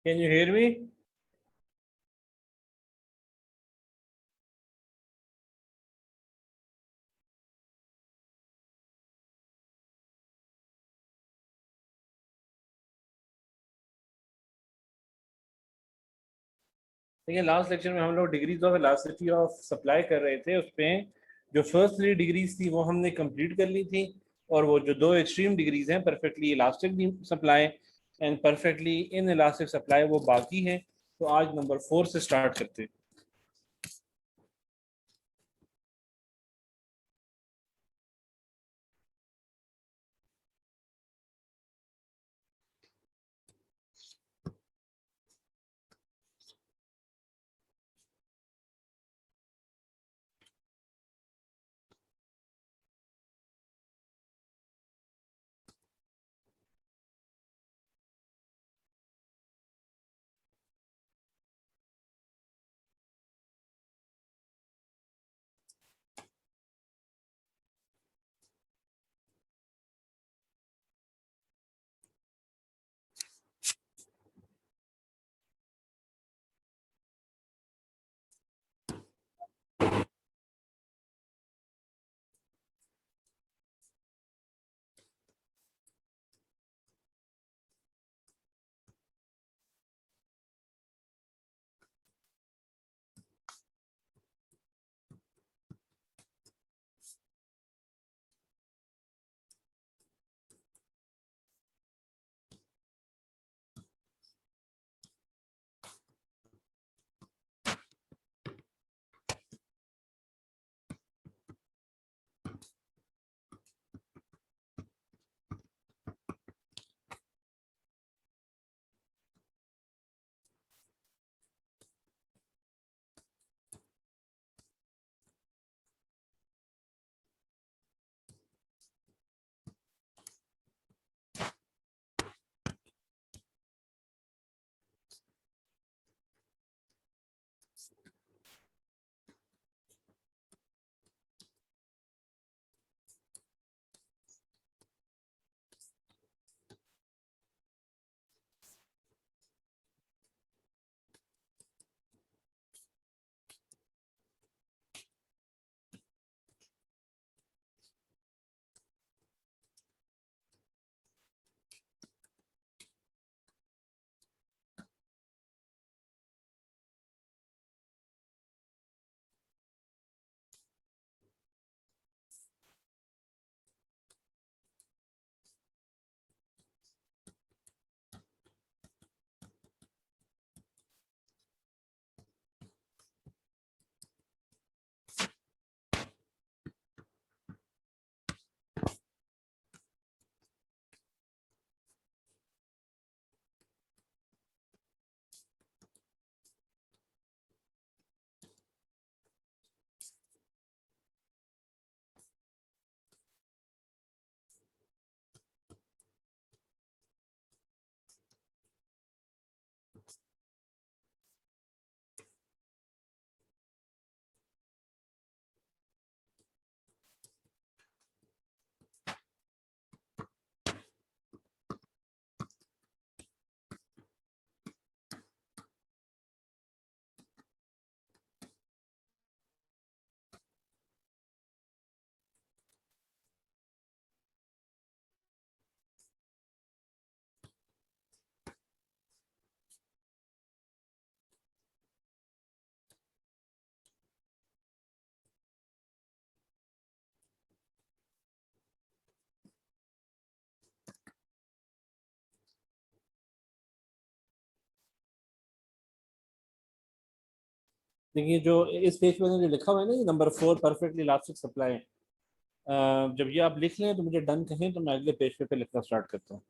Can you hear me? देखिए last lecture में हम लोग degrees of elasticity of supply कर रहे थे। उसमें जो फर्स्ट 3 डिग्रीज थी वो हमने कंप्लीट कर ली थी, और वो जो 2 एक्सट्रीम डिग्रीज हैं, perfectly elastic supply and perfectly in elastic supply, वो बाकी है। तो आज नंबर 4 से स्टार्ट करते हैं। देखिए जो इस पेज पे जो लिखा हुआ है ना, ये नंबर 4 परफेक्टली इलास्टिक सप्लाई, जब ये आप लिख लें तो मुझे डन कहें, तो मैं अगले पेज पे लिखना स्टार्ट करता हूँ।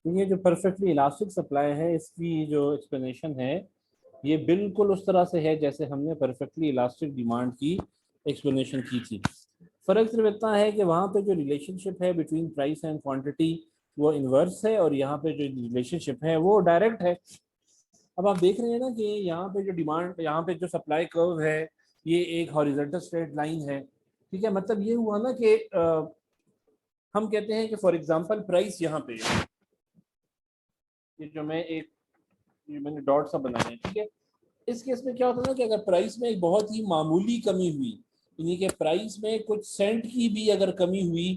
तो ये जो परफेक्टली इलास्टिक सप्लाई है, इसकी जो एक्सप्लेनेशन है ये बिल्कुल उस तरह से है जैसे हमने परफेक्टली इलास्टिक डिमांड की एक्सप्लेनेशन की थी। फर्क सिर्फ इतना है कि वहाँ पे जो रिलेशनशिप है बिटवीन प्राइस एंड क्वांटिटी वो इन्वर्स है, और यहाँ पे जो रिलेशनशिप है वो डायरेक्ट है। अब आप देख रहे हैं ना कि यहाँ पे जो डिमांड, यहाँ पे जो सप्लाई कर्व है ये एक हॉरिजॉन्टल स्ट्रेट लाइन है। ठीक है, मतलब ये हुआ ना कि हम कहते हैं कि फॉर एग्जांपल प्राइस यहाँ पे है, ये जो मैं एक, ये मैंने डॉट सा बनाया है, ठीक है। इस केस में क्या होता है ना कि अगर प्राइस में एक बहुत ही मामूली कमी हुई, यानी कि प्राइस में कुछ सेंट की भी अगर कमी हुई,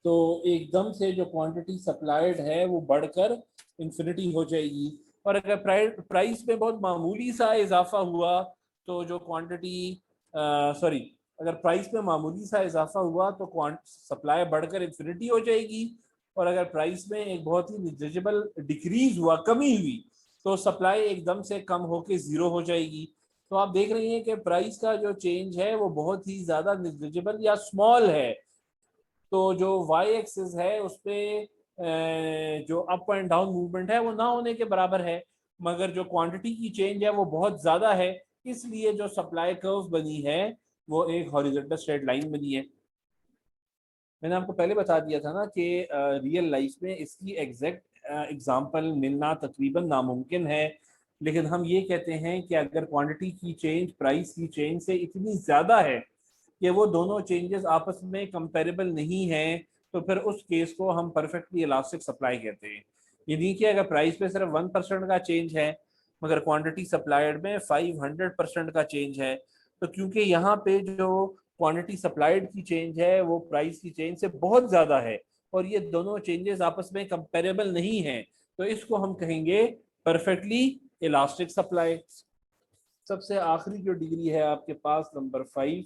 तो एकदम से जो क्वांटिटी सप्लाइड है वो बढ़कर इंफिनिटी हो जाएगी। और अगर प्राइस में बहुत मामूली सा इजाफा हुआ तो जो क्वांटिटी, सॉरी, अगर प्राइस में मामूली सा इजाफा हुआ तो सप्लाई बढ़कर इंफिनिटी हो जाएगी। और अगर प्राइस में एक बहुत ही निग्लिजिबल डिक्रीज हुआ, कमी हुई, तो सप्लाई एकदम से कम होके जीरो हो जाएगी। तो आप देख रहे हैं कि प्राइस का जो चेंज है वो बहुत ही ज्यादा निग्लिजिबल या स्मॉल है। तो जो वाई एक्सिस है उस पर जो अप एंड डाउन मूवमेंट है वो ना होने के बराबर है, मगर जो क्वांटिटी की चेंज है वो बहुत ज्यादा है। इसलिए जो सप्लाई कर्व बनी है वो एक हॉरिजॉन्टल स्ट्रेट लाइन बनी है। मैंने आपको पहले बता दिया था ना कि रियल लाइफ में इसकी एग्जैक्ट एग्जांपल मिलना तकरीबन नामुमकिन है, लेकिन हम ये कहते हैं कि अगर क्वांटिटी की चेंज प्राइस की चेंज से इतनी ज़्यादा है कि वो दोनों चेंजेस आपस में कंपेरेबल नहीं है, तो फिर उस केस को हम परफेक्टली इलास्टिक सप्लाई कहते हैं। यानी कि अगर प्राइस में सिर्फ 1% का चेंज है मगर क्वांटिटी सप्लाइड में 500% का चेंज है, तो क्योंकि यहाँ पे जो क्वांटिटी सप्लाइड की चेंज है वो प्राइस की चेंज से बहुत ज़्यादा है और ये दोनों चेंजेस आपस में कंपेरेबल नहीं है, तो इसको हम कहेंगे परफेक्टली इलास्टिक सप्लाई। सबसे आखिरी जो डिग्री है आपके पास नंबर 5,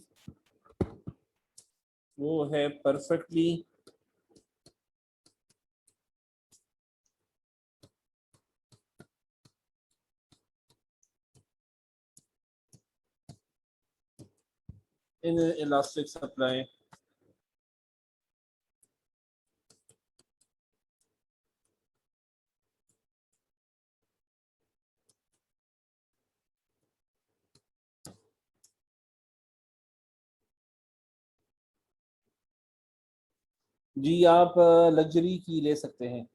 वो है परफेक्टली इन इलास्टिक सप्लाई। जी, आप लग्जरी की ले सकते हैं।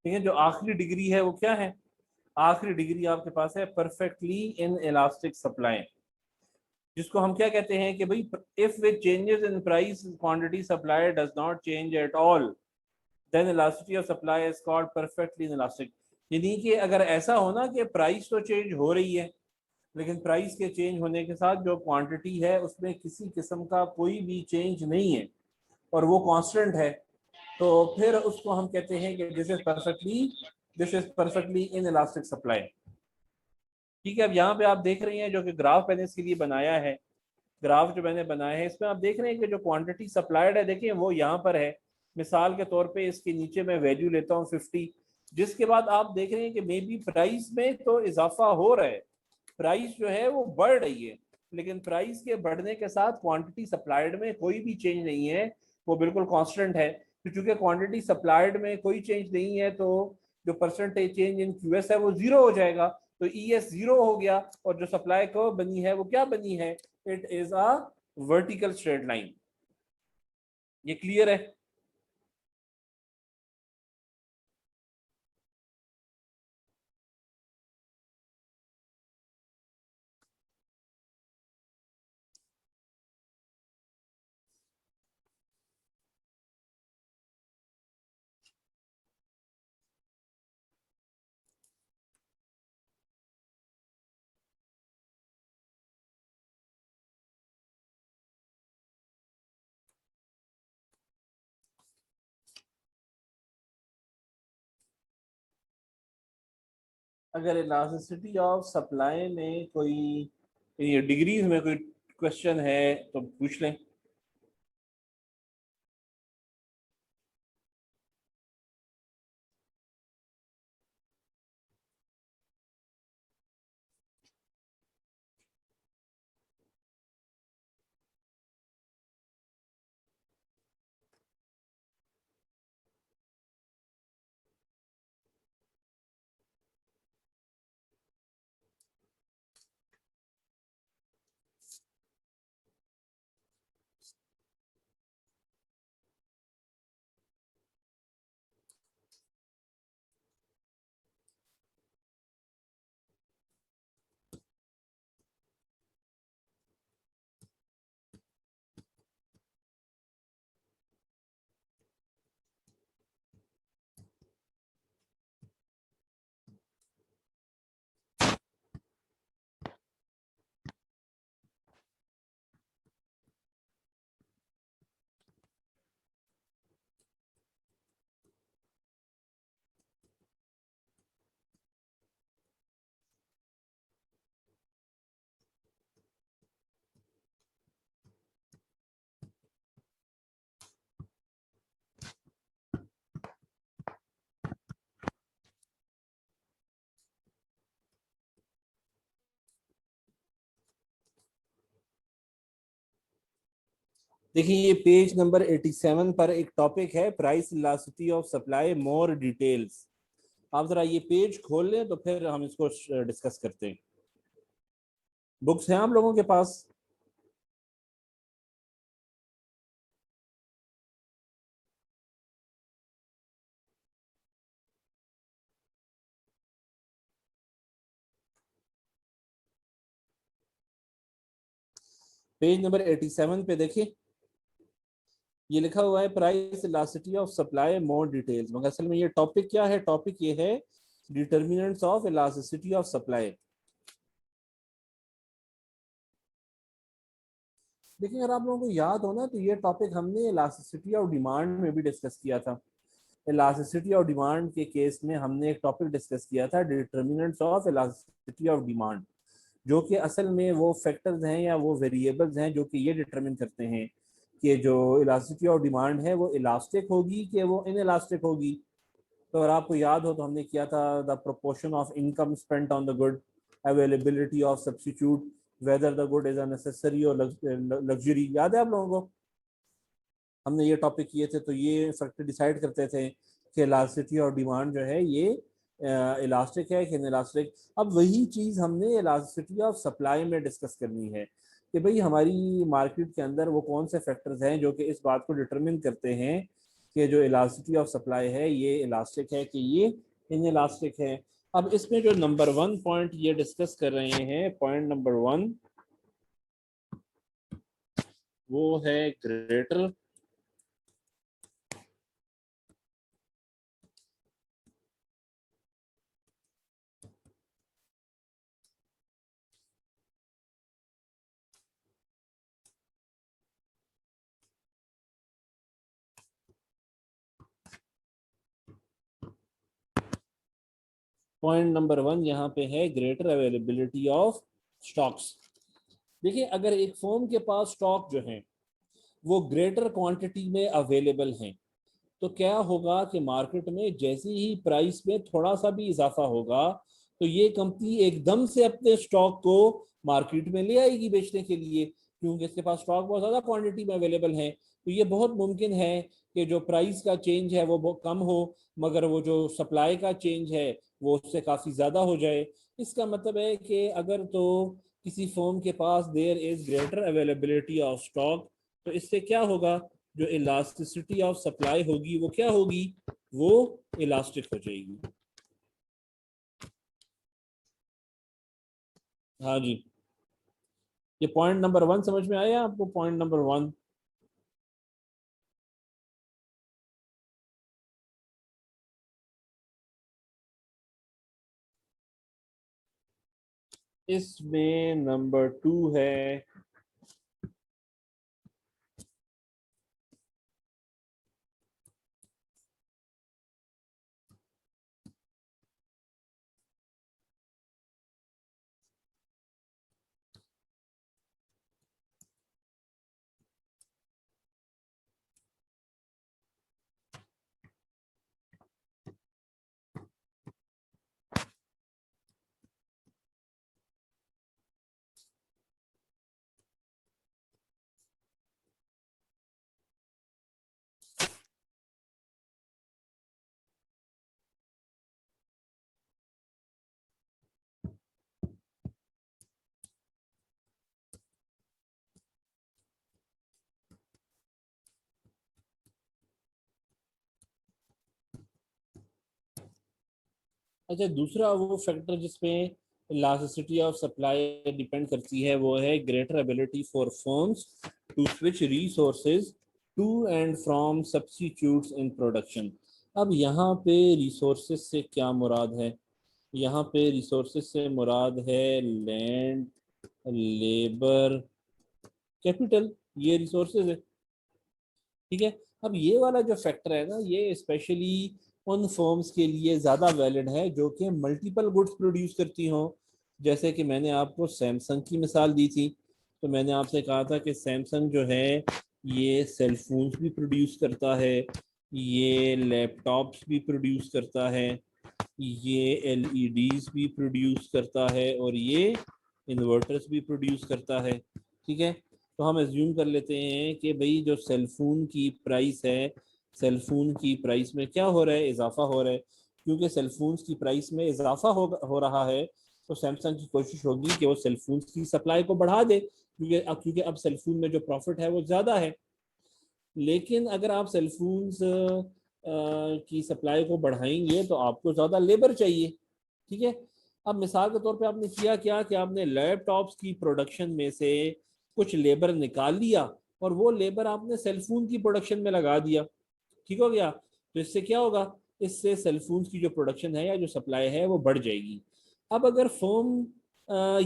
ठीक है, जो आखिरी डिग्री है वो क्या है? आखिरी डिग्री आपके पास है परफेक्टली इन इलास्टिक सप्लाई, जिसको हम क्या कहते हैं कि भाई if with changes in price quantity supply does not change at all then elasticity of supply is called perfectly elastic. यानी कि अगर ऐसा हो ना कि प्राइस तो चेंज हो रही है लेकिन प्राइस के चेंज होने के साथ जो क्वांटिटी है उसमें किसी किस्म का कोई भी चेंज नहीं है और वो कांस्टेंट है, तो फिर उसको हम कहते हैं कि this is perfectly in elastic supply. ठीक है, अब यहाँ पे आप देख रहे हैं जो कि ग्राफ मैंने इसके लिए बनाया है, ग्राफ जो मैंने बनाया है इसमें आप देख रहे हैं कि जो क्वांटिटी सप्लाइड है देखिए वो यहाँ पर है। मिसाल के तौर पे इसके नीचे मैं वैल्यू लेता हूँ 50, जिसके बाद आप देख रहे हैं कि मे बी प्राइस में तो इजाफा हो रहा है, प्राइस जो है वो बढ़ रही है, लेकिन प्राइस के बढ़ने के साथ क्वांटिटी सप्लाइड में कोई भी चेंज नहीं है, वो बिल्कुल कांस्टेंट है। तो चूंकि क्वांटिटी सप्लाइड में कोई चेंज नहीं है तो जो परसेंटेज चेंज इन क्यूएस है वो जीरो हो जाएगा, तो ई एस जीरो हो गया, और जो सप्लाई कर्व बनी है वो क्या बनी है, it is a vertical straight line. ये क्लियर है? अगर इलास्टिसिटी ऑफ सप्लाई में कोई डिग्रीज में कोई क्वेश्चन है तो पूछ लें। देखिए ये पेज नंबर 87 पर एक टॉपिक है price elasticity of supply more details. आप जरा ये पेज खोल लें तो फिर हम इसको डिस्कस करते हैं। बुक्स हैं आप लोगों के पास? पेज नंबर 87 पे देखिए, ये लिखा हुआ है price elasticity of supply more details, मगर असल में ये टॉपिक क्या है, टॉपिक ये है determinants of elasticity of supply. देखिए अगर आप लोगों को याद हो ना तो ये टॉपिक हमने इलास्टिसिटी ऑफ डिमांड में भी डिस्कस किया था। इलास्टिसिटी ऑफ डिमांड के केस में हमने एक टॉपिक डिस्कस किया था determinants of elasticity of demand, जो कि असल में वो फैक्टर्स हैं या वो वेरिएबल्स हैं जो कि ये डिटरमिन करते हैं कि जो इलास्टिसिटी ऑफ डिमांड है वो इलास्टिक होगी कि वो इन इलास्टिक होगी। तो अगर आपको याद हो तो हमने किया था the proportion of income spent on the good, availability of substitute, whether the good is a necessary और लग्जरी, याद है आप लोगों को? हमने ये टॉपिक किए थे, तो ये फैक्टर डिसाइड करते थे कि इलास्टिसिटी और डिमांड जो है ये इलास्टिक है कि इलास्टिक। अब वही चीज़ हमने इलास्टिसिटी ऑफ सप्लाई में डिस्कस करनी है कि भाई हमारी मार्केट के अंदर वो कौन से फैक्टर्स हैं जो कि इस बात को डिटरमिन करते हैं कि जो इलास्टिसिटी ऑफ सप्लाई है ये इलास्टिक है कि ये इन इलास्टिक है। अब इसमें जो नंबर 1 पॉइंट ये डिस्कस कर रहे हैं, पॉइंट नंबर 1, वो है ग्रेटर पॉइंट नंबर 1 यहाँ पे है ग्रेटर अवेलेबिलिटी ऑफ स्टॉक्स। देखिए, अगर एक फर्म के पास स्टॉक जो है वो ग्रेटर क्वांटिटी में अवेलेबल हैं, तो क्या होगा कि मार्केट में जैसे ही प्राइस में थोड़ा सा भी इजाफा होगा तो ये कंपनी एकदम से अपने स्टॉक को मार्केट में ले आएगी बेचने के लिए, क्योंकि इसके पास स्टॉक बहुत ज़्यादा क्वांटिटी में अवेलेबल है। तो ये बहुत मुमकिन है कि जो प्राइस का चेंज है वो बहुत कम हो, मगर वो जो सप्लाई का चेंज है वो उससे काफ़ी ज़्यादा हो जाए। इसका मतलब है कि अगर तो किसी फर्म के पास there is greater availability of stock, तो इससे क्या होगा, जो इलास्टिसिटी ऑफ सप्लाई होगी वो क्या होगी, वो इलास्टिक हो जाएगी। हाँ जी, ये पॉइंट नंबर 1 समझ में आया आपको? Point number 1। इसमें नंबर 2 है अच्छा, दूसरा वो फैक्टर जिसमें इलास्टिसिटी ऑफ सप्लाई डिपेंड करती है वो है greater ability for firms to switch resources to and from substitutes in production. अब यहाँ पे रिसोर्सेज से क्या मुराद है? यहाँ पे रिसोर्सेज से मुराद है लैंड, लेबर, कैपिटल, ये रिसोर्सेज है। ठीक है। अब ये वाला जो फैक्टर है ना, ये स्पेशली उन फर्म्स के लिए ज़्यादा वैलिड है जो कि मल्टीपल गुड्स प्रोड्यूस करती हों। जैसे कि मैंने आपको सैमसंग की मिसाल दी थी, तो मैंने आपसे कहा था कि सैमसंग जो है ये सेल फोन्स भी प्रोड्यूस करता है, ये लैपटॉप्स भी प्रोड्यूस करता है, ये एलईडीज भी प्रोड्यूस करता है, और ये इन्वर्टर्स भी प्रोड्यूस करता है। ठीक है। तो हम एज्यूम कर लेते हैं कि भाई जो सेलफोन की प्राइस है, सेलफोन की प्राइस में क्या हो रहा है, इजाफा हो रहा है। क्योंकि सेलफोन्स की प्राइस में इजाफा हो रहा है, तो सैमसंग की कोशिश होगी कि वो सेलफोन्स की सप्लाई को बढ़ा दे, क्योंकि अब सेलफोन में जो प्रॉफिट है वो ज़्यादा है। लेकिन अगर आप सेलफोन्स की सप्लाई को बढ़ाएंगे तो आपको ज़्यादा लेबर चाहिए। ठीक है। अब मिसाल के तौर पे आपने किया क्या कि आपने लैपटॉप्स की प्रोडक्शन में से कुछ लेबर निकाल लिया और वो लेबर आपने सेलफोन की प्रोडक्शन में लगा दिया। ठीक हो गया। तो इससे क्या होगा, इससे सेलफोन्स की जो प्रोडक्शन है या जो सप्लाई है वो बढ़ जाएगी। अब अगर फर्म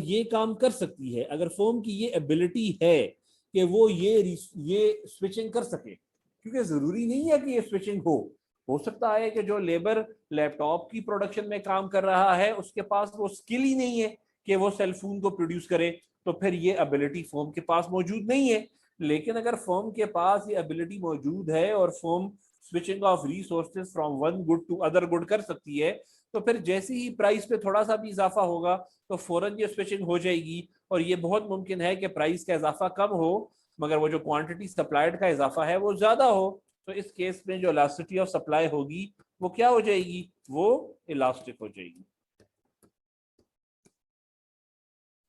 ये काम कर सकती है, अगर फर्म की ये एबिलिटी है कि वो ये स्विचिंग कर सके, क्योंकि जरूरी नहीं है कि ये स्विचिंग हो सकता है कि जो लेबर लैपटॉप की प्रोडक्शन में काम कर रहा है उसके पास वो स्किल ही नहीं है कि वो सेलफोन को प्रोड्यूस करे, तो फिर ये एबिलिटी फर्म के पास मौजूद नहीं है। लेकिन अगर फर्म के पास ये एबिलिटी मौजूद है और firm switching of resources from one good to other good कर सकती है, तो फिर जैसे ही प्राइस पे थोड़ा सा भी इजाफा होगा तो फौरन ये स्विचिंग हो जाएगी। और ये बहुत मुमकिन है कि प्राइस का इजाफा कम हो मगर वो जो क्वांटिटी सप्लाइड का इजाफा है वो ज्यादा हो। तो इस केस में जो इलास्टिसिटी ऑफ सप्लाई होगी वो क्या हो जाएगी, वो इलास्टिक हो जाएगी।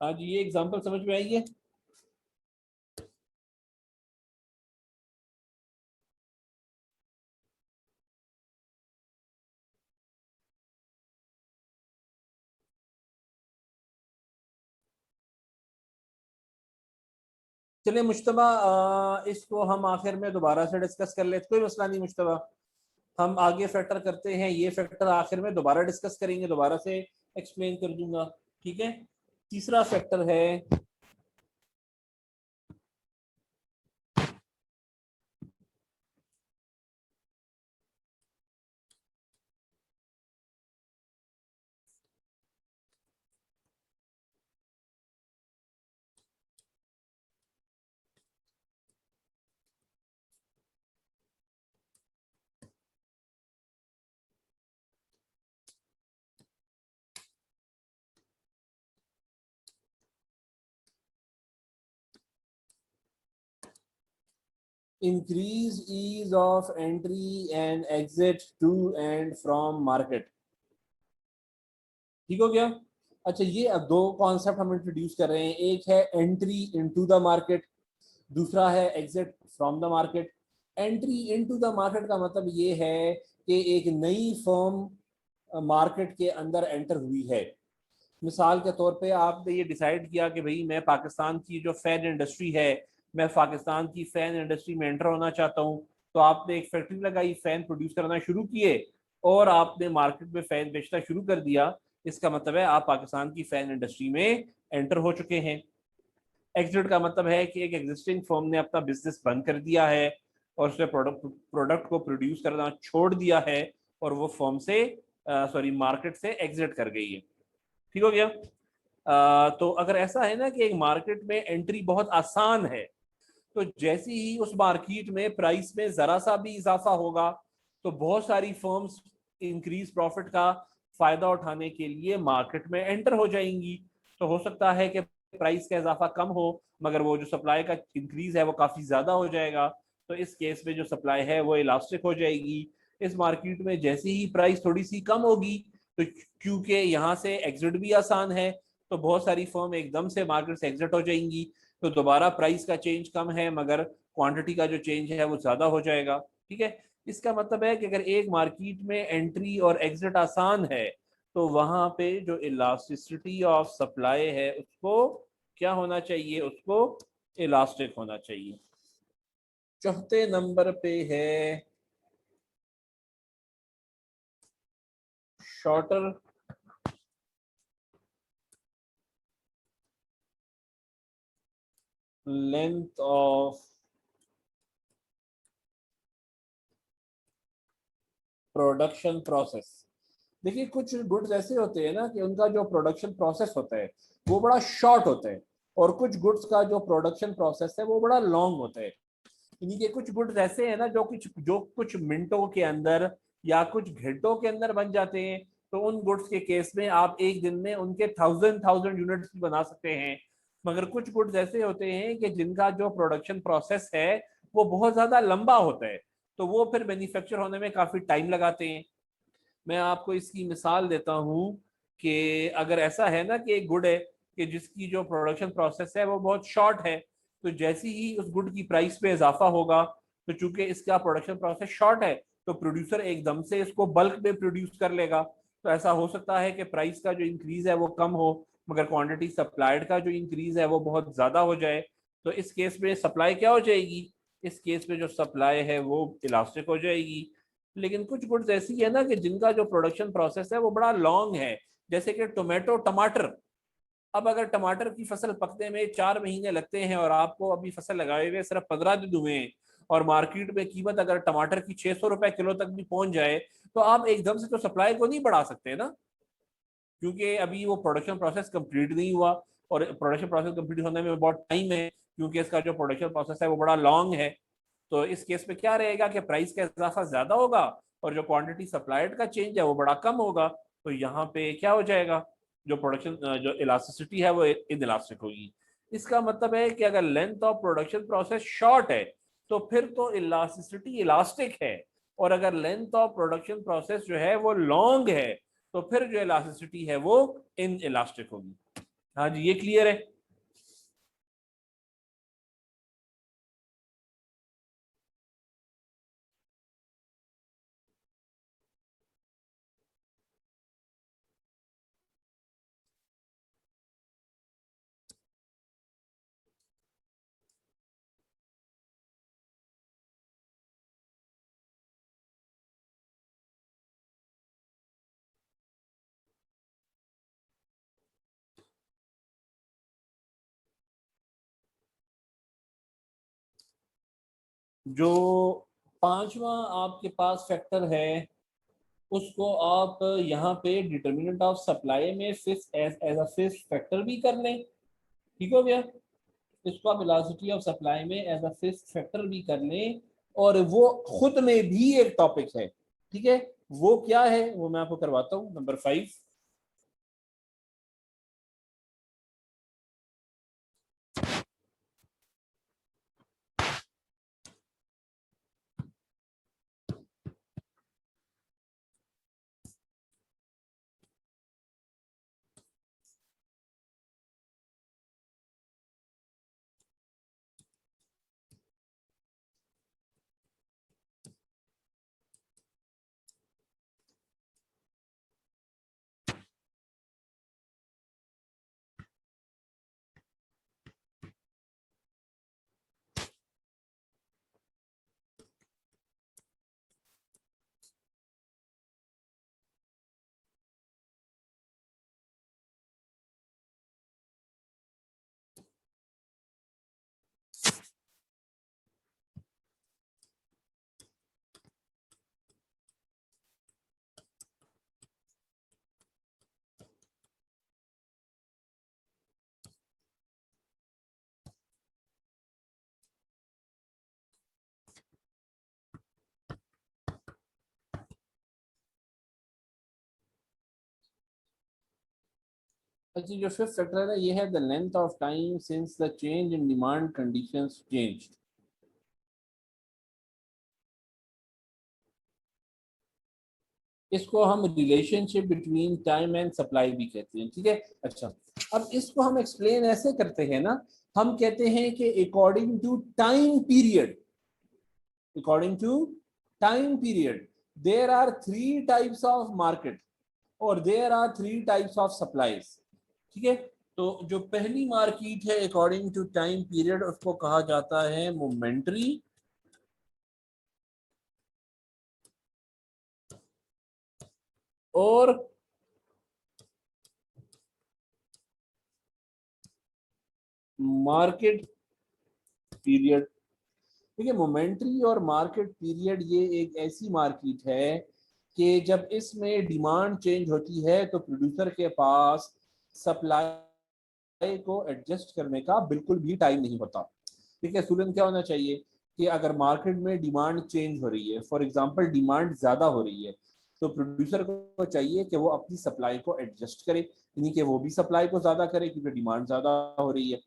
आज ये एग्जांपल समझ में आई है? चलिए मुश्तबा, इसको हम आखिर में दोबारा से डिस्कस कर लेते, कोई मसला नहीं मुश्तबा। हम आगे फैक्टर करते हैं, ये फैक्टर आखिर में दोबारा डिस्कस करेंगे, दोबारा से एक्सप्लेन कर दूंगा। ठीक है। तीसरा फैक्टर है increase ease of entry and exit to and from market. ठीक हो गया। अच्छा, ये अब दो कॉन्सेप्ट हम इंट्रोड्यूस कर रहे हैं, एक है एंट्री इनटू द मार्केट, दूसरा है exit from the market. Entry into the market का मतलब ये है कि एक नई फर्म मार्केट के अंदर एंटर हुई है। मिसाल के तौर पे आपने ये डिसाइड किया कि भाई मैं पाकिस्तान की जो फैन इंडस्ट्री है, मैं पाकिस्तान की फैन इंडस्ट्री में एंटर होना चाहता हूँ। तो आपने एक फैक्ट्री लगाई, फैन प्रोड्यूस करना शुरू किए और आपने मार्केट में फैन बेचना शुरू कर दिया। इसका मतलब है आप पाकिस्तान की फैन इंडस्ट्री में एंटर हो चुके हैं। एग्जिट का मतलब है कि एक एग्जिस्टिंग फर्म ने अपना बिजनेस बंद कर दिया है और उसने प्रोडक्ट प्रोडक्ट को प्रोड्यूस करना छोड़ दिया है और वो फर्म से सॉरी मार्केट से एग्जिट कर गई है। ठीक हो गया। तो अगर ऐसा है ना कि एक मार्केट में एंट्री बहुत आसान है, तो जैसे ही उस मार्केट में प्राइस में जरा सा भी इजाफा होगा तो बहुत सारी फर्म्स इंक्रीज प्रॉफिट का फायदा उठाने के लिए मार्केट में एंटर हो जाएंगी। तो हो सकता है कि प्राइस का इजाफा कम हो मगर वो जो सप्लाई का इंक्रीज है वो काफी ज्यादा हो जाएगा। तो इस केस में जो सप्लाई है वो इलास्टिक हो जाएगी। इस मार्केट में जैसे ही प्राइस थोड़ी सी कम होगी तो क्योंकि यहाँ से एग्जिट भी आसान है तो बहुत सारी फर्म एकदम से मार्केट से एग्जिट हो जाएंगी। तो दोबारा प्राइस का चेंज कम है मगर क्वांटिटी का जो चेंज है वो ज्यादा हो जाएगा। ठीक है। इसका मतलब है कि अगर एक मार्केट में एंट्री और एग्जिट आसान है तो वहां पे जो इलास्टिसिटी ऑफ सप्लाई है उसको क्या होना चाहिए, उसको इलास्टिक होना चाहिए। चौथे नंबर पे है shorter length of production process. देखिए कुछ गुड्स ऐसे होते हैं ना कि उनका जो प्रोडक्शन प्रोसेस होता है वो बड़ा शॉर्ट होता है और कुछ गुड्स का जो प्रोडक्शन प्रोसेस है वो बड़ा लॉन्ग होता है। यानी कि कुछ गुड्स ऐसे हैं ना जो कुछ मिनटों के अंदर या कुछ घंटों के अंदर बन जाते हैं। तो उन गुड्स के केस में आप एक दिन में उनके थाउजेंड थाउजेंड यूनिट्स भी बना सकते हैं। मगर कुछ गुड्स ऐसे होते हैं कि जिनका जो प्रोडक्शन प्रोसेस है वो बहुत ज्यादा लंबा होता है तो वो फिर मैन्युफैक्चर होने में काफी टाइम लगाते हैं। मैं आपको इसकी मिसाल देता हूँ कि अगर ऐसा है ना कि एक गुड है कि जिसकी जो प्रोडक्शन प्रोसेस है वो बहुत शॉर्ट है, तो जैसे ही उस गुड की प्राइस पे इजाफा होगा तो चूंकि इसका प्रोडक्शन प्रोसेस शॉर्ट है तो प्रोड्यूसर एकदम से इसको बल्क में प्रोड्यूस कर लेगा। तो ऐसा हो सकता है कि प्राइस का जो इंक्रीज है वो कम हो मगर क्वांटिटी सप्लाइड का जो इंक्रीज है वो बहुत ज्यादा हो जाए। तो इस केस में सप्लाई क्या हो जाएगी, इस केस में जो सप्लाई है वो इलास्टिक हो जाएगी। लेकिन कुछ गुड्स ऐसी है ना कि जिनका जो प्रोडक्शन प्रोसेस है वो बड़ा लॉन्ग है, जैसे कि टोमेटो टमाटर। अब अगर टमाटर की फसल पकने में 4 महीने लगते हैं और आपको अभी फसल लगाए हुए सिर्फ 15 दिन हुए हैं और मार्केट में कीमत अगर टमाटर की 600 रुपए किलो तक भी पहुंच जाए तो आप एकदम से तो सप्लाई को नहीं बढ़ा सकते ना, क्योंकि अभी वो प्रोडक्शन प्रोसेस कंप्लीट नहीं हुआ और प्रोडक्शन प्रोसेस कंप्लीट होने में बहुत टाइम है क्योंकि इसका जो प्रोडक्शन प्रोसेस है वो बड़ा लॉन्ग है। तो इस केस में क्या रहेगा कि प्राइस का इजाफा ज्यादा होगा और जो क्वांटिटी सप्लाइड का चेंज है वो बड़ा कम होगा। तो यहाँ पे क्या हो जाएगा, जो प्रोडक्शन जो इलास्टिसिटी है वो इन इलास्टिक होगी। इसका मतलब है कि अगर length of production process short है तो फिर तो इलास्टिसिटी इलास्टिक है और अगर लेंथ ऑफ प्रोडक्शन प्रोसेस जो है वो लॉन्ग है तो फिर जो इलास्टिसिटी है वो इन इलास्टिक होगी। हाँ जी, ये क्लियर है। जो पांचवा आपके पास फैक्टर है उसको आप यहाँ पे डिटर्मिनेंट ऑफ सप्लाई में fix as a fix factor भी कर लें। ठीक हो गया। इसको आप वेलोसिटी ऑफ सप्लाई में एज अ फिक्स फैक्टर भी कर लें और वो खुद में भी एक टॉपिक है। ठीक है। वो क्या है वो मैं आपको करवाता हूँ। नंबर 5, अच्छा, जो फिफ्थ फैक्टर है ना, ये है the length of time since the change in demand conditions changed. इसको हम relationship between time and supply भी कहते हैं, ठीक है। अच्छा, अब इसको हम एक्सप्लेन ऐसे करते हैं ना, हम कहते हैं कि according to time period, according to time period there are three types of market और there are three types of supplies, ठीक है। तो जो पहली मार्केट है अकॉर्डिंग टू टाइम पीरियड, उसको कहा जाता है मोमेंट्री, और मार्केट पीरियड, ठीक है। मोमेंट्री और मार्केट पीरियड ये एक ऐसी मार्केट है कि जब इसमें डिमांड चेंज होती है तो प्रोड्यूसर के पास सप्लाई को एडजस्ट करने का बिल्कुल भी टाइम नहीं होता, ठीक है। सूरन क्या होना चाहिए कि अगर मार्केट में डिमांड चेंज हो रही है, फॉर एग्जांपल डिमांड ज़्यादा हो रही है, तो प्रोड्यूसर को चाहिए कि वो अपनी सप्लाई को एडजस्ट करे, यानी कि वो भी सप्लाई को ज़्यादा करे क्योंकि डिमांड ज़्यादा हो रही है।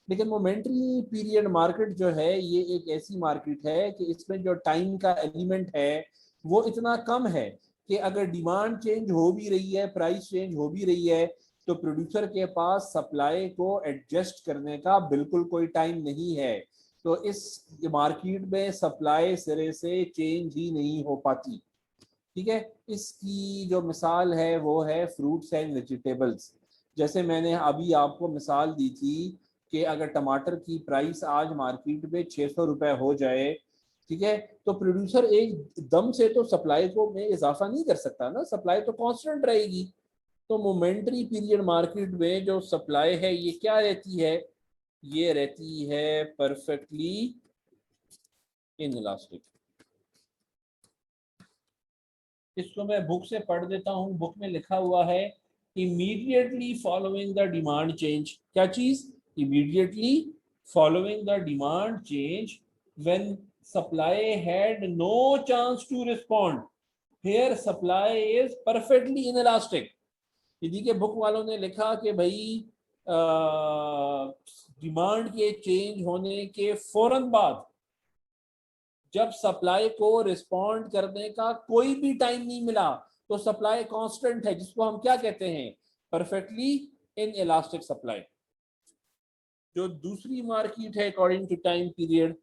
लेकिन मोमेंट्री पीरियड मार्केट जो है ये एक ऐसी मार्केट है कि इसमें जो टाइम का एलिमेंट है वो इतना कम है कि अगर डिमांड चेंज हो भी रही है, प्राइस चेंज हो भी रही है, तो प्रोड्यूसर के पास सप्लाई को एडजस्ट करने का बिल्कुल कोई टाइम नहीं है। तो इस मार्केट में सप्लाई सिरे से चेंज ही नहीं हो पाती, ठीक है। इसकी जो मिसाल है वो है फ्रूट्स एंड वेजिटेबल्स। जैसे मैंने अभी आपको मिसाल दी थी कि अगर टमाटर की प्राइस आज मार्केट में 600 रुपये हो जाए, ठीक है, तो प्रोड्यूसर एक दम से तो सप्लाई को में इजाफा नहीं कर सकता ना, सप्लाई तो कांस्टेंट रहेगी। तो मोमेंट्री पीरियड मार्केट में जो सप्लाई है ये क्या रहती है, ये रहती है परफेक्टली इनइलास्टिक। इसको मैं बुक से पढ़ देता हूँ। बुक में लिखा हुआ है immediately following the demand change, क्या चीज, immediately following the demand change when supply had no chance to respond, here supply is perfectly inelastic. यदि के बुक वालों ने लिखा कि भाई डिमांड के चेंज होने के फौरन बाद जब सप्लाई को रिस्पॉन्ड करने का कोई भी टाइम नहीं मिला, तो सप्लाई कांस्टेंट है, जिसको हम क्या कहते हैं, परफेक्टली इन इलास्टिक सप्लाई। जो दूसरी मार्केट है अकॉर्डिंग टू टाइम पीरियड,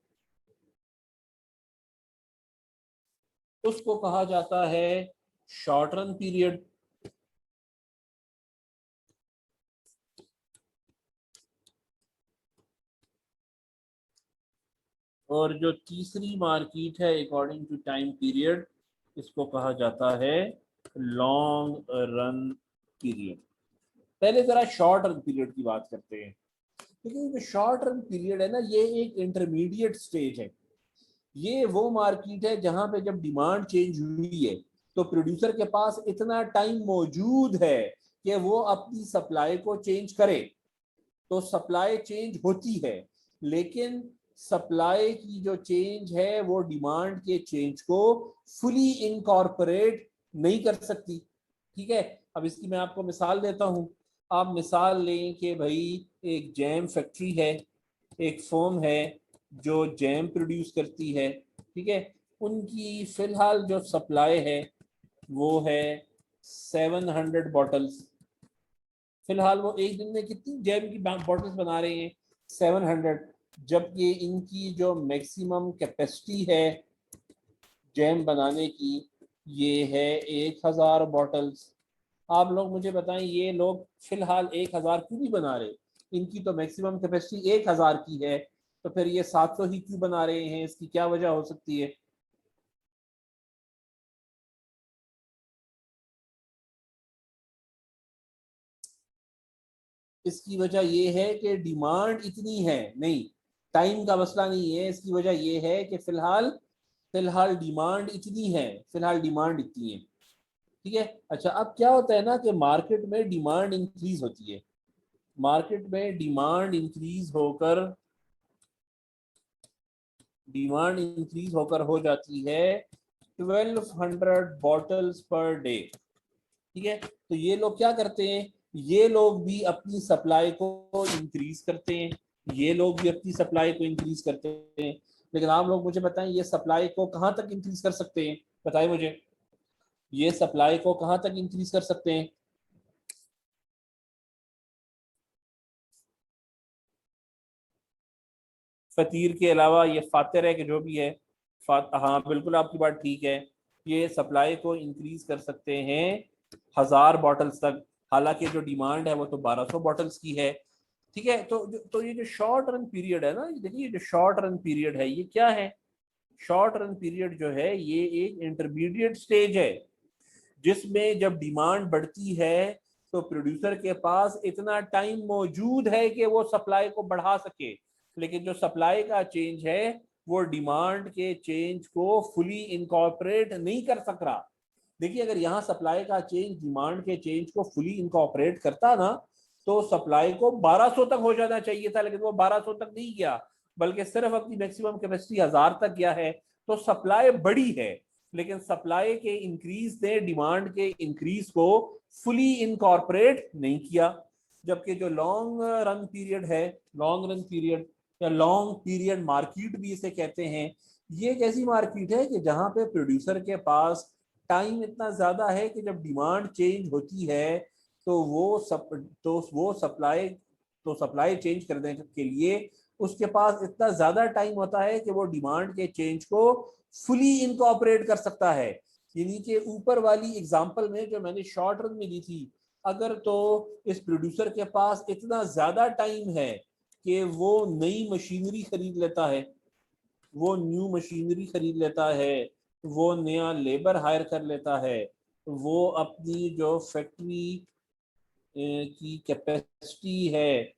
उसको कहा जाता है शॉर्ट रन पीरियड। और जो तीसरी मार्केट है अकॉर्डिंग टू टाइम पीरियड, इसको कहा जाता है लॉन्ग रन पीरियड। पहले जरा शॉर्ट रन पीरियड की बात करते हैं। लेकिन जो शॉर्ट रन पीरियड है ना, ये एक इंटरमीडिएट स्टेज है। ये वो मार्केट है जहां पे जब डिमांड चेंज हुई है तो प्रोड्यूसर के पास इतना टाइम मौजूद है कि वो अपनी सप्लाई को चेंज करे। तो सप्लाई चेंज होती है, लेकिन सप्लाई की जो चेंज है वो डिमांड के चेंज को फुली इनकॉर्पोरेट नहीं कर सकती, ठीक है। अब इसकी मैं आपको मिसाल देता हूँ। आप मिसाल लें कि भाई एक जैम फैक्ट्री है, एक फर्म है जो जैम प्रोड्यूस करती है, ठीक है। उनकी फिलहाल जो सप्लाई है वो है 700 बॉटल्स। फिलहाल वो एक दिन में कितनी जैम की बॉटल्स बना रहे हैं, 700। जबकि इनकी जो मैक्सिमम कैपेसिटी है जैम बनाने की ये है 1000 बॉटल्स। आप लोग मुझे बताएं, ये लोग फिलहाल 1000 क्यों नहीं बना रहे, इनकी तो मैक्सिमम कैपेसिटी 1000 की है, तो फिर ये 700 ही क्यों बना रहे हैं, इसकी क्या वजह हो सकती है। इसकी वजह यह है कि डिमांड इतनी है, नहीं, टाइम का मसला नहीं है। इसकी वजह यह है कि फिलहाल फिलहाल डिमांड इतनी है, फिलहाल डिमांड इतनी है, ठीक है। अच्छा, अब क्या होता है ना कि मार्केट में डिमांड इंक्रीज होती है, मार्केट में डिमांड इंक्रीज होकर हो जाती है 1200 बॉटल्स पर डे, ठीक है। तो ये लोग क्या करते हैं, ये लोग भी अपनी सप्लाई को इंक्रीज करते हैं, ये लोग भी अपनी सप्लाई को इंक्रीज करते हैं, लेकिन आप लोग मुझे बताएं ये सप्लाई को कहां तक इंक्रीज कर सकते हैं? बताएं मुझे, ये सप्लाई को कहां तक इंक्रीज कर सकते हैं? फतीर के अलावा ये फातिर है कि जो भी है, हाँ बिल्कुल आपकी बात ठीक है, ये सप्लाई को इंक्रीज कर सकते हैं 1000 बॉटल्स तक। हालांकि जो डिमांड है वो तो 1200 बॉटल्स की है। ठीक है, तो ये जो शॉर्ट रन पीरियड है ना, देखिए जो शॉर्ट रन पीरियड है ये क्या है? शॉर्ट रन पीरियड जो है ये एक इंटरमीडिएट स्टेज है, जिसमें जब डिमांड बढ़ती है तो प्रोड्यूसर के पास इतना टाइम मौजूद है कि वो सप्लाई को बढ़ा सके, लेकिन जो सप्लाई का चेंज है वो डिमांड के चेंज को फुली इनकॉर्पोरेट नहीं कर सक रहा। देखिए अगर यहाँ सप्लाई का चेंज डिमांड के चेंज को फुली इनकॉर्पोरेट करता ना, तो सप्लाई को 1200 तक हो जाना चाहिए था, लेकिन वो 1200 तक नहीं गया, बल्कि सिर्फ अपनी मैक्सिमम कैपेसिटी 1000 तक गया है। तो सप्लाई बढ़ी है, लेकिन सप्लाई के इंक्रीज ने डिमांड के इंक्रीज को फुली इनकॉर्पोरेट नहीं किया। जबकि जो लॉन्ग रन पीरियड है, लॉन्ग रन पीरियड या लॉन्ग पीरियड मार्केट भी इसे कहते हैं, ये एक ऐसी मार्केट है कि जहां पे प्रोड्यूसर के पास टाइम इतना ज्यादा है कि जब डिमांड चेंज होती है तो वो सप्लाई चेंज करने के लिए उसके पास इतना ज्यादा टाइम होता है कि वो डिमांड के चेंज को फुली इनकॉर्पोरेट कर सकता है। यानी कि ऊपर वाली एग्जांपल में जो मैंने शॉर्ट रन में दी थी, अगर तो इस प्रोड्यूसर के पास इतना ज्यादा टाइम है कि वो नई मशीनरी खरीद लेता है, वो न्यू मशीनरी खरीद लेता है, वो नया लेबर हायर कर लेता है, वो अपनी जो फैक्ट्री की कैपेसिटी है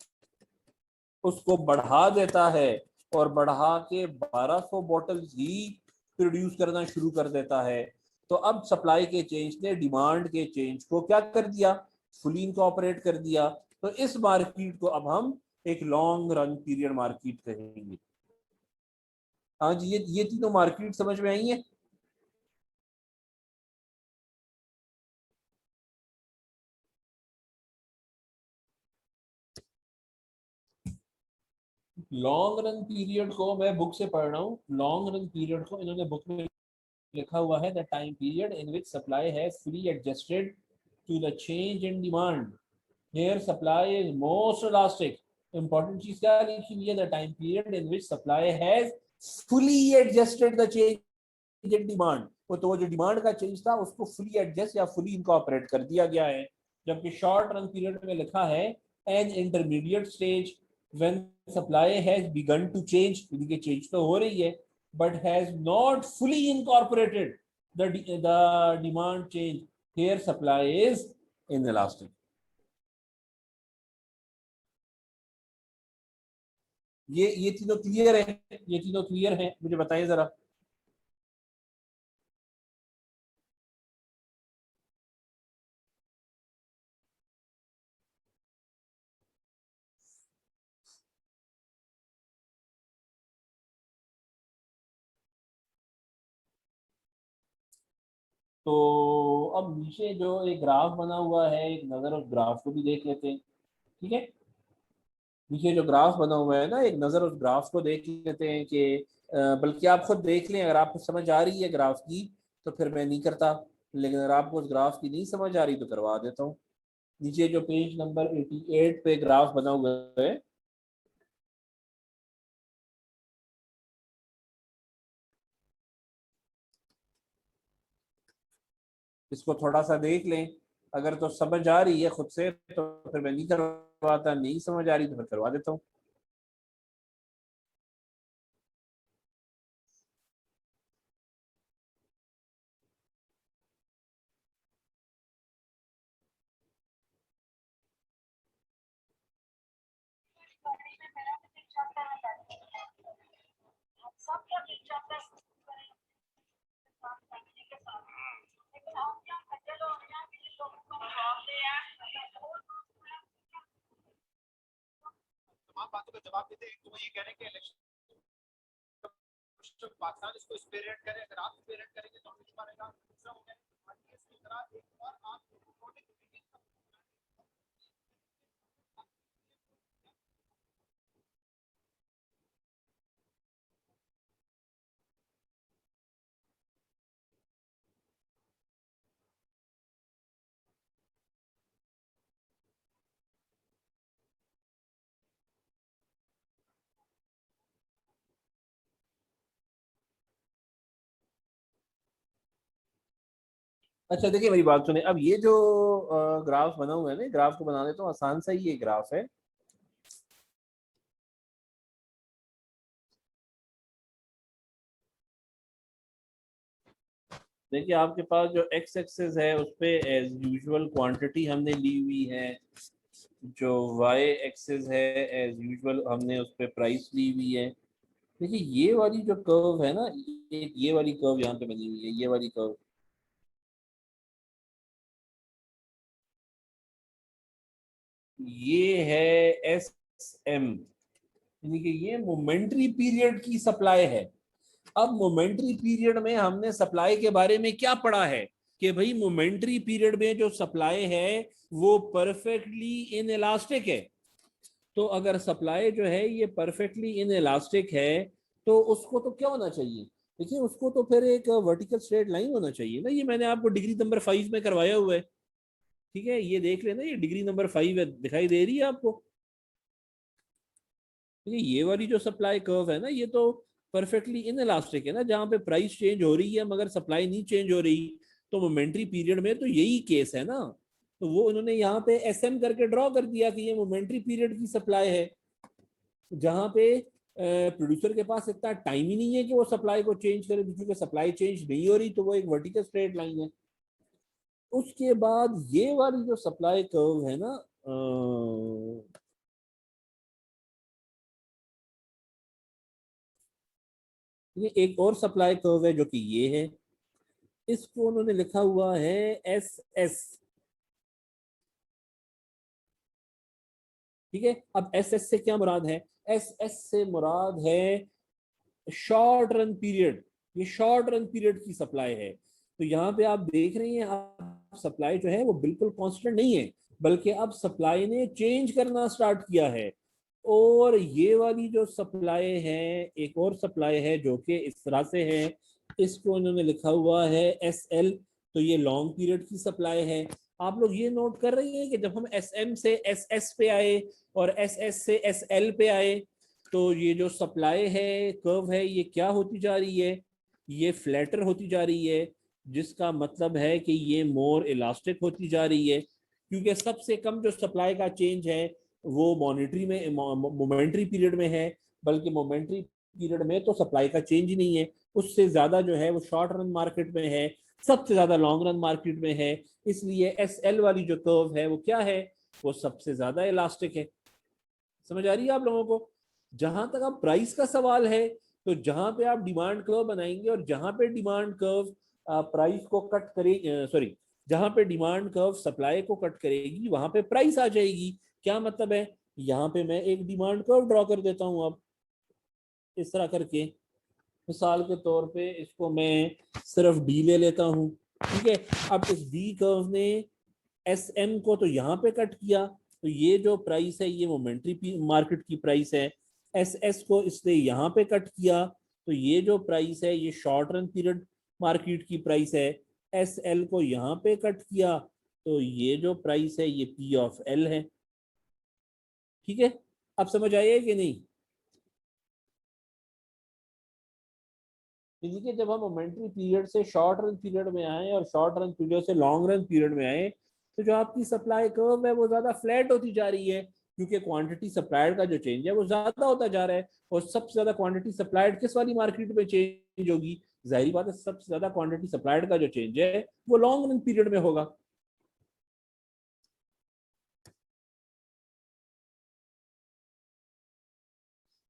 उसको बढ़ा देता है, और बढ़ा के 1200 बॉटल्स ही प्रोड्यूस करना शुरू कर देता है। तो अब सप्लाई के चेंज ने डिमांड के चेंज को क्या कर दिया? फुली इनकॉर्पोरेट कर दिया। तो इस मार्केट को अब हम एक लॉन्ग रन पीरियड मार्केट कहेंगे। हाँ जी, ये तीनों मार्केट समझ में आई है? लॉन्ग रन पीरियड को मैं बुक से पढ़ रहा हूँ, लॉन्ग रन पीरियड को इन्होंने बुक में लिखा हुआ है, the time period in which supply has fully adjusted to the change in demand, here supply is most elastic. Important चीज क्या लिखी हुई है? The time period in which supply has fully adjusted the change in demand, वो जो demand का change था उसको फुली एडजस्ट या फुली इनकॉर्पोरेट कर दिया गया है। जबकि शॉर्ट रन पीरियड में लिखा है an intermediate stage when supply has begun to change, यानी चेंज तो हो रही है but has not fully incorporated the demand change, here supply is inelastic. ये तीनों क्लियर है? ये तीनों क्लियर है? मुझे बताइए जरा। तो अब नीचे जो एक ग्राफ बना हुआ है, एक नजर उस ग्राफ को भी देख लेते हैं। ठीक है, नीचे जो ग्राफ बना हुआ है ना, एक नजर उस ग्राफ को देख लेते हैं कि बल्कि आप खुद देख लें, अगर आपको समझ आ रही है ग्राफ की तो फिर मैं नहीं करता, लेकिन अगर आपको उस ग्राफ की नहीं समझ आ रही तो करवा देता हूँ। नीचे जो पेज नंबर 88 पे ग्राफ बना हुआ है, इसको थोड़ा सा देख लें। अगर तो समझ आ रही है खुद से तो फिर मैं नहीं करवाता, नहीं समझ आ रही तो फिर करवा देता हूँ। तमाम बातों का जवाब देते हैं। तो वो ये कह रहे हैं कि इलेक्शन पाकिस्तान इसको स्पेरेट करे, अगर आप स्पेरेट करेंगे तो हमें मारेगा। दूसरा हो गया आरटीएस की तरह एक और आप अच्छा देखिए मेरी बात सुने, अब ये जो ग्राफ बना हुआ है ना, ग्राफ को बना देता हूँ, आसान सा ही ये ग्राफ है। देखिए आपके पास जो एक्स एक्सेस है उस पे एज यूजुअल क्वांटिटी हमने ली हुई है, जो वाई एक्सेस है एज यूजुअल हमने उस पे प्राइस ली हुई है। देखिए ये वाली जो कर्व है ना, ये वाली कर्व यहाँ पे बनी हुई है, ये वाली कर्व, ये है एस एम, यानी कि ये मोमेंट्री पीरियड की सप्लाई है। अब मोमेंट्री पीरियड में हमने सप्लाई के बारे में क्या पढ़ा है कि भाई मोमेंट्री पीरियड में जो सप्लाई है वो परफेक्टली इन इलास्टिक है। तो अगर सप्लाई जो है ये परफेक्टली इन इलास्टिक है तो उसको तो क्या होना चाहिए, देखिए उसको तो फिर एक वर्टिकल स्ट्रेट लाइन होना चाहिए ना। ये मैंने आपको डिग्री नंबर 5 में करवाया हुआ है, ठीक है, ये देख लेना, ये डिग्री नंबर 5 है, दिखाई दे रही है आपको। ये वाली जो सप्लाई कर्व है ना, ये तो परफेक्टली इन इलास्टिक है ना, जहां पे प्राइस चेंज हो रही है मगर सप्लाई नहीं चेंज हो रही। तो मोमेंट्री पीरियड में तो यही केस है ना। तो वो उन्होंने यहाँ पे एस एम करके ड्रॉ कर दिया कि ये मोमेंट्री पीरियड की सप्लाई है, जहां पे प्रोड्यूसर के पास इतना टाइम ही नहीं है कि वो सप्लाई को चेंज करे, क्योंकि सप्लाई चेंज नहीं हो रही तो वो एक वर्टिकल स्ट्रेट लाइन है। उसके बाद ये वाली जो सप्लाई कर्व है ना, ये एक और सप्लाई कर्व है जो कि ये है, इसको उन्होंने लिखा हुआ है एस एस। ठीक है, अब एस एस से क्या मुराद है, एस एस से मुराद है शॉर्ट रन पीरियड। ये शॉर्ट रन पीरियड की सप्लाई है। तो यहाँ पे आप देख रहे हैं, आप सप्लाई जो है वो बिल्कुल कांस्टेंट नहीं है, बल्कि अब सप्लाई ने चेंज करना स्टार्ट किया है। और ये वाली जो सप्लाई है, एक और सप्लाई है जो कि इस तरह से है, इसको उन्होंने लिखा हुआ है एस एल। तो ये लॉन्ग पीरियड की सप्लाई है। आप लोग ये नोट कर रहे हैं कि जब हम एस एम से एस एस पे आए और एस एस से एस एल पे आए, तो ये जो सप्लाई है कर्व है ये क्या होती जा रही है, ये फ्लैटर होती जा रही है, जिसका मतलब है कि ये मोर इलास्टिक होती जा रही है। क्योंकि सबसे कम जो सप्लाई का चेंज है वो मॉनिटरी में मोमेंट्री पीरियड में है, बल्कि मोमेंट्री पीरियड में तो सप्लाई का चेंज ही नहीं है। उससे ज्यादा जो है वो शॉर्ट रन मार्केट में है, सबसे ज्यादा लॉन्ग रन मार्केट में है। इसलिए एस एल वाली जो कर्व है वो क्या है, वो सबसे ज्यादा इलास्टिक है। समझ आ रही है आप लोगों को। जहां तक अब प्राइस का सवाल है, तो जहां पे आप डिमांड कर्व बनाएंगे और जहां पे डिमांड कर्व प्राइस को कट करे, सॉरी, जहां पे डिमांड कर्व सप्लाई को कट करेगी वहां पे प्राइस आ जाएगी। क्या मतलब है, यहाँ पे मैं एक डिमांड कर्व ड्रॉ कर देता हूँ अब, इस तरह करके, मिसाल के तौर पे इसको मैं सिर्फ डी ले लेता हूँ। ठीक है, अब इस डी कर्व ने एस एम को तो यहाँ पे कट किया, तो ये जो प्राइस है ये मोमेंट्री मार्केट की प्राइस है। एस एस को इसने यहाँ पे कट किया, तो ये जो प्राइस है ये शॉर्ट रन पीरियड मार्केट की प्राइस है। एस एल को यहाँ पे कट किया, तो ये जो प्राइस है ये पी ऑफ एल है। ठीक है, अब समझ आइए कि नहीं। देखिए जब हम मोमेंट्री पीरियड से शॉर्ट रन पीरियड में आए और शॉर्ट रन पीरियड से लॉन्ग रन पीरियड में आए, तो जो आपकी सप्लाई कर्व है वो ज्यादा फ्लैट होती जा रही है, क्योंकि क्वांटिटी सप्लाइड का जो चेंज है वो ज्यादा होता जा रहा है। और सबसे ज्यादा क्वांटिटी सप्लाइड किस वाली मार्केट में चेंज होगी, जाहिर बात है सबसे ज्यादा क्वांटिटी सप्लाइड का जो चेंज है वो लॉन्ग रन पीरियड में होगा।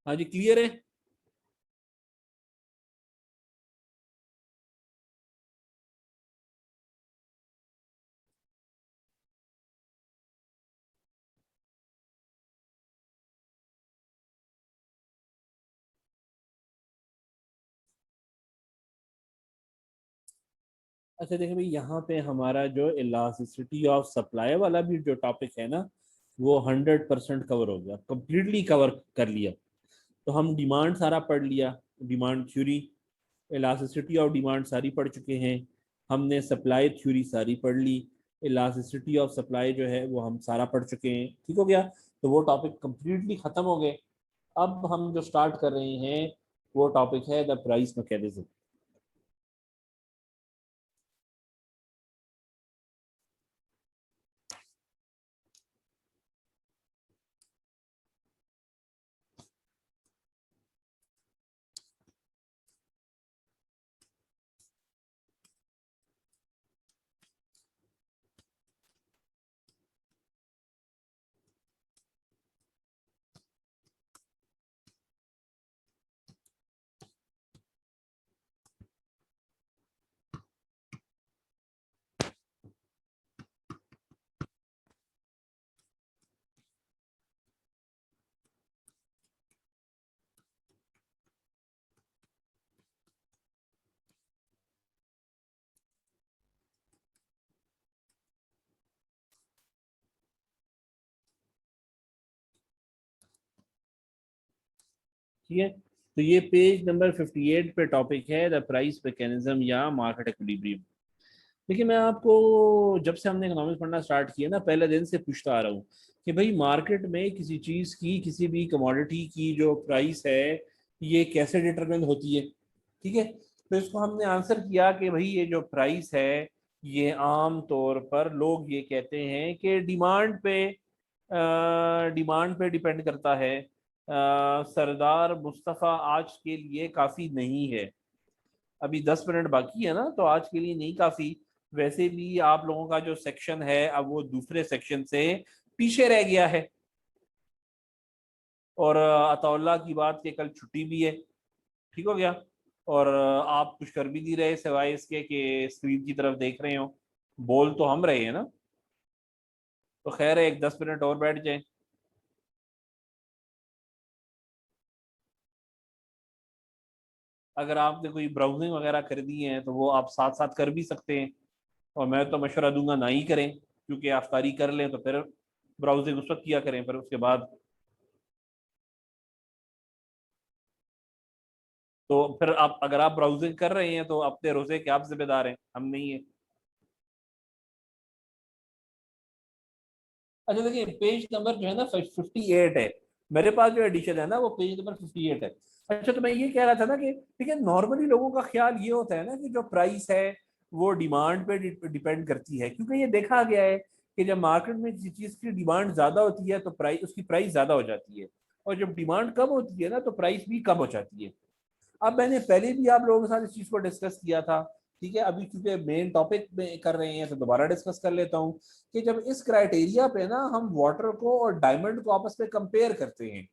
हाँ जी, क्लियर है। अच्छा देखिए भाई, यहाँ पे हमारा जो इलास्टिसिटी ऑफ सप्लाई वाला भी जो टॉपिक है ना, वो 100% कवर हो गया, कंप्लीटली कवर कर लिया। तो हम डिमांड सारा पढ़ लिया, demand theory, elasticity of demand सारी पढ़ चुके हैं। हमने सप्लाई थ्योरी सारी पढ़ ली, इलास्टिसिटी ऑफ सप्लाई जो है वो हम सारा पढ़ चुके हैं। ठीक हो गया, तो वो टॉपिक कंप्लीटली ख़त्म हो गए। अब हम जो स्टार्ट कर रहे हैं वो टॉपिक है द प्राइस मैकेनिज्म। ठीक है। तो ये पेज नंबर 58 पे टॉपिक है द प्राइस मैकेनिज्म या मार्केट इक्विलिब्रियम। देखिए मैं आपको जब से हमने इकोनॉमिक्स पढ़ना स्टार्ट किया ना, पहले दिन से पूछता आ रहा हूँ कि भाई मार्केट में किसी चीज की, किसी भी कमोडिटी की जो प्राइस है ये कैसे डिटरमिन होती है। ठीक है। तो इसको हमने आंसर किया कि भाई ये जो प्राइस है ये आम तौर पर लोग ये कहते हैं कि डिमांड पे डिपेंड करता है। सरदार मुस्तफ़ा आज के लिए काफी नहीं है। अभी 10 मिनट बाकी है ना, तो आज के लिए नहीं काफी। वैसे भी आप लोगों का जो सेक्शन है अब वो दूसरे सेक्शन से पीछे रह गया है। और अताउल्ला की बात के कल छुट्टी भी है। ठीक हो गया। और आप कुछ कर भी नहीं रहे सिवाय इसके कि स्क्रीन की तरफ देख रहे हो। बोल तो हम रहे हैं ना। तो खैर है, एक 10 मिनट और बैठ जाए। अगर आपने कोई ब्राउजिंग वगैरह कर दी है तो वो आप साथ साथ कर भी सकते हैं। और मैं तो मशवरा दूंगा ना ही करें, क्योंकि अफ्तारी कर लें तो फिर ब्राउजिंग उस वक्त किया करें, फिर उसके बाद तो फिर आप, अगर आप ब्राउजिंग कर रहे हैं तो अपने रोजे के आप जिम्मेदार हैं, हम नहीं है। अच्छा देखिए, पेज नंबर जो है ना 58 है। मेरे पास जो एडिशन है ना वो पेज नंबर 58 है। अच्छा, तो मैं ये कह रहा था ना कि ठीक है, नॉर्मली लोगों का ख्याल ये होता है ना कि जो प्राइस है वो डिमांड पे डिपेंड करती है, क्योंकि ये देखा गया है कि जब मार्केट में किसी चीज की डिमांड ज्यादा होती है तो प्राइस, उसकी प्राइस ज्यादा हो जाती है। और जब डिमांड कम होती है ना तो प्राइस भी कम हो जाती है। अब मैंने पहले भी आप लोगों के साथ इस चीज को डिस्कस किया था। ठीक है, अभी क्योंकि मेन टॉपिक में कर रहे हैं तो दोबारा डिस्कस कर लेता हूँ कि जब इस क्राइटेरिया पे ना हम वाटर को और डायमंड को आपस में कंपेयर करते हैं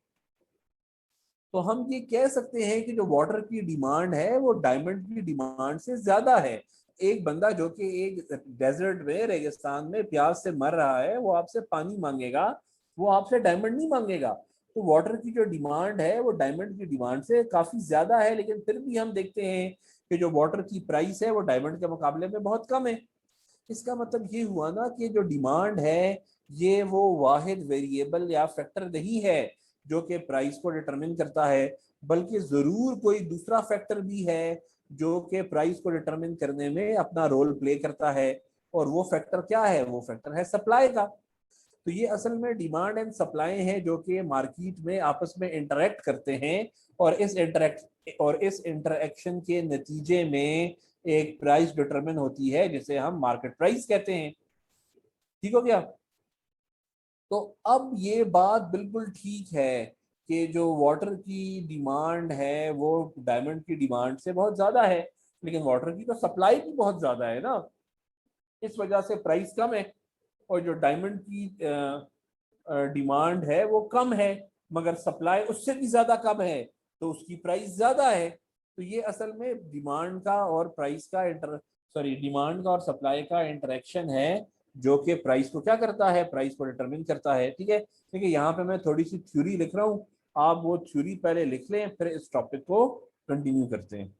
तो हम ये कह सकते हैं कि जो वाटर की डिमांड है वो डायमंड की डिमांड से ज्यादा है। एक बंदा जो कि एक डेजर्ट में, रेगिस्तान में प्यास से मर रहा है, वो आपसे पानी मांगेगा, वो आपसे डायमंड नहीं मांगेगा। तो वाटर की जो डिमांड है वो डायमंड की डिमांड से काफी ज्यादा है, लेकिन फिर भी हम देखते हैं कि जो वाटर की प्राइस है वो डायमंड के मुकाबले में बहुत कम है। इसका मतलब ये हुआ ना कि जो डिमांड है ये वो वाहिद वेरिएबल या फैक्टर नहीं है जो कि प्राइस को डिटरमिन करता है, बल्कि जरूर कोई दूसरा फैक्टर भी है जो कि प्राइस को डिटरमिन करने में अपना रोल प्ले करता है। और वो फैक्टर क्या है? वो फैक्टर है सप्लाई का। तो ये असल में डिमांड एंड सप्लाई है जो कि मार्केट में आपस में इंटरेक्ट करते हैं। और इस इंटरेक्शन के नतीजे में एक प्राइस डिटरमिन होती है जिसे हम मार्केट प्राइस कहते हैं। ठीक हो गया। तो अब ये बात बिल्कुल ठीक है कि जो वाटर की डिमांड है वो डायमंड की डिमांड से बहुत ज्यादा है, लेकिन वाटर की तो सप्लाई भी बहुत ज्यादा है ना, इस वजह से प्राइस कम है। और जो डायमंड की डिमांड है वो कम है, मगर सप्लाई उससे भी ज्यादा कम है, तो उसकी प्राइस ज्यादा है। तो ये असल में डिमांड का और प्राइस का इंटर सॉरी डिमांड का और सप्लाई का इंटरेक्शन है जो कि प्राइस को क्या करता है? प्राइस को डिटरमिन करता है। ठीक है, देखिए यहाँ पे मैं थोड़ी सी थ्योरी लिख रहा हूँ, आप वो थ्योरी पहले लिख लें, फिर इस टॉपिक को कंटिन्यू करते हैं।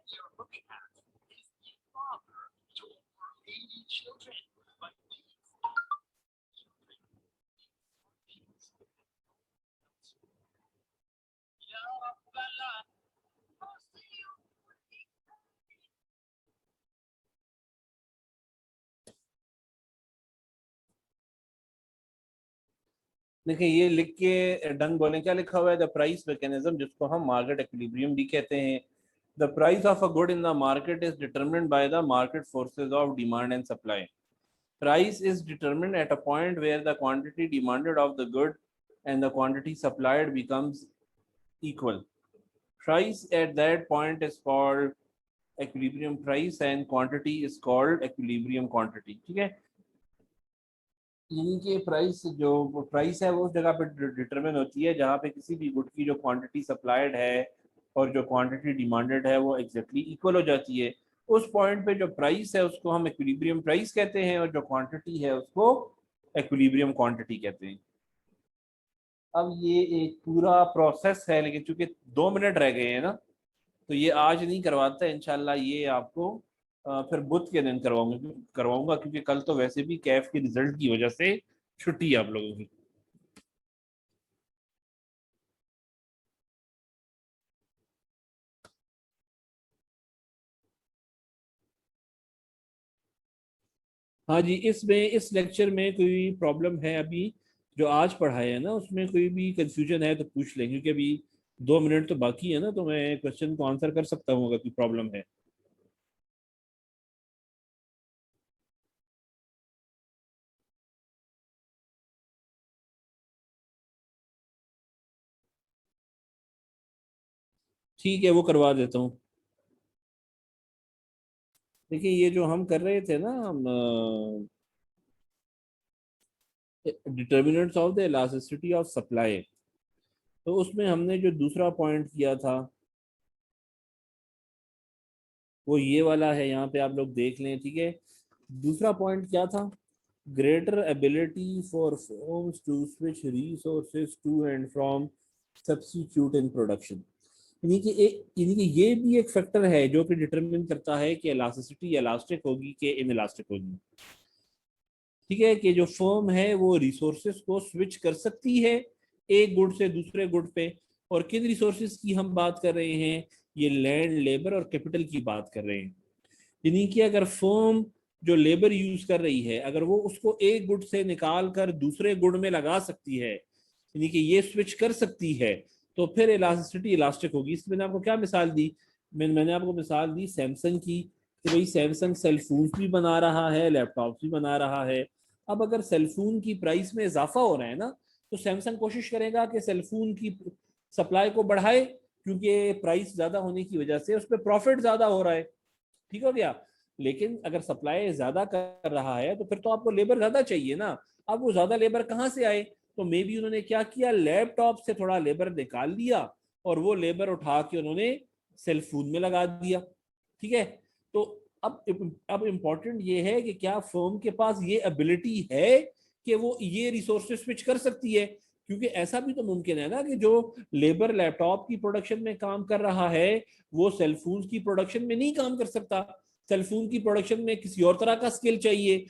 you're looking at is the father to over 80 children, but these children Ya Rabbana, देखिए ये लिख के डंग बोले, क्या लिखा हुआ है, द प्राइस मैकेनिज्म, जिसको हम मार्केट इक्विलिब्रियम भी कहते हैं। The price of a good in the market is determined by the market forces of demand and supply. Price is determined at a point where the quantity demanded of the good and the quantity supplied becomes equal. Price at that point is called equilibrium price and quantity is called equilibrium quantity. ठीक है, यानी कि price, जो price है वो उस जगह पे डिटरमिन होती है जहाँ पे किसी भी गुड की जो क्वांटिटी सप्लाइड है और जो क्वांटिटी डिमांडेड है वो एग्जैक्टली इक्वल हो जाती है। उस पॉइंट पे जो प्राइस है उसको हम इक्विलिब्रियम प्राइस कहते हैं और जो क्वांटिटी है उसको इक्विलिब्रियम क्वांटिटी कहते हैं। अब ये एक पूरा प्रोसेस है, लेकिन चूंकि 2 मिनट रह गए हैं ना, तो ये आज नहीं करवाता है। इंशाल्लाह ये आपको फिर बुध के दिन करवाऊंगा, क्योंकि कल तो वैसे भी कैफ के रिजल्ट की वजह से छुट्टी है आप लोगों की। हाँ जी, इसमें इस लेक्चर में कोई प्रॉब्लम है अभी जो आज पढ़ाए है ना, उसमें कोई भी कंफ्यूजन है तो पूछ लें, क्योंकि अभी 2 मिनट तो बाकी है ना, तो मैं क्वेश्चन को आंसर कर सकता हूँ अगर कोई प्रॉब्लम है। ठीक है, वो करवा देता हूँ। देखिए ये जो हम कर रहे थे ना, determinants of the elasticity of supply, तो उसमें हमने जो दूसरा पॉइंट किया था वो ये वाला है, यहाँ पे आप लोग देख लें। ठीक है, दूसरा पॉइंट क्या था, greater ability for firms to switch resources to and from substitute in production. यानी कि ये भी एक फैक्टर है जो कि डिटरमिन करता है कि इलास्टिसिटी इलास्टिक होगी कि इन इलास्टिक होगी। ठीक है, कि जो फर्म है वो रिसोर्सेज को स्विच कर सकती है एक गुड से दूसरे गुड पे। और किन रिसोर्सेज की हम बात कर रहे हैं, ये लैंड, लेबर और कैपिटल की बात कर रहे हैं। यानी कि अगर फर्म जो लेबर यूज कर रही है, अगर वो उसको एक गुड से निकाल कर दूसरे गुड में लगा सकती है, यानी कि ये स्विच कर सकती है, तो फिर इलास्टिसिटी इलास्टिक होगी। इसमें मैंने आपको क्या मिसाल दी, मैंने आपको मिसाल दी सैमसंग की, कि भाई सैमसंग सेलफोन भी बना रहा है, लैपटॉप भी बना रहा है। अब अगर सेलफोन की प्राइस में इजाफा हो रहा है ना, तो सैमसंग कोशिश करेगा कि सेलफोन की सप्लाई को बढ़ाए, क्योंकि प्राइस ज्यादा होने की वजह से उस पर प्रॉफिट ज्यादा हो रहा है। ठीक हो गया। लेकिन अगर सप्लाई ज्यादा कर रहा है तो फिर तो आपको लेबर ज्यादा चाहिए ना। अब वो ज्यादा लेबर कहाँ से आए, तो मे बी उन्होंने क्या किया, लैपटॉप से थोड़ा लेबर निकाल लिया और वो लेबर उठा के उन्होंने सेलफोन में लगा दिया। ठीक है, तो अब इम्पोर्टेंट ये है कि क्या फर्म के पास ये एबिलिटी है कि वो ये रिसोर्सेज स्विच कर सकती है। क्योंकि ऐसा भी तो मुमकिन है ना कि जो लेबर लैपटॉप की प्रोडक्शन में काम कर रहा है वो सेलफोन की प्रोडक्शन में नहीं काम कर सकता। सेलफोन की प्रोडक्शन में किसी और तरह का स्किल चाहिए,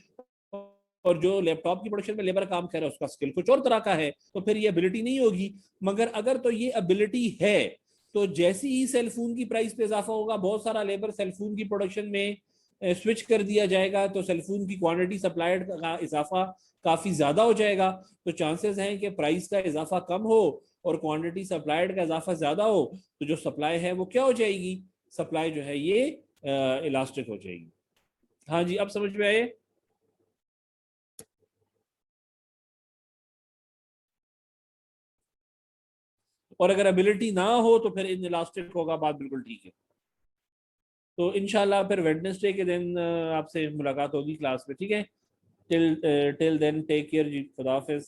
और जो लैपटॉप की प्रोडक्शन में लेबर काम कर रहा है उसका स्किल कुछ और तरह का है, तो फिर ये एबिलिटी नहीं होगी। मगर अगर तो ये एबिलिटी है, तो जैसे ही सेलफोन की प्राइस पे इजाफा होगा, बहुत सारा लेबर सेलफोन की प्रोडक्शन में स्विच कर दिया जाएगा, तो सेलफोन की क्वांटिटी सप्लाइड का इजाफा काफी ज्यादा हो जाएगा। तो चांसेस हैं कि प्राइस का इजाफा कम हो और क्वांटिटी सप्लाइड का इजाफा ज्यादा हो, तो जो सप्लाई है वो क्या हो जाएगी, सप्लाई जो है ये इलास्टिक हो जाएगी। हाँ जी, अब समझ में आए। और अगर एबिलिटी ना हो तो फिर इन इलास्टिक होगा, बात बिल्कुल ठीक है। तो इंशाल्लाह फिर वेडनेसडे के दिन आपसे मुलाकात होगी क्लास में। ठीक है, टिल देन टेक केयर जी, खुदा हाफिज।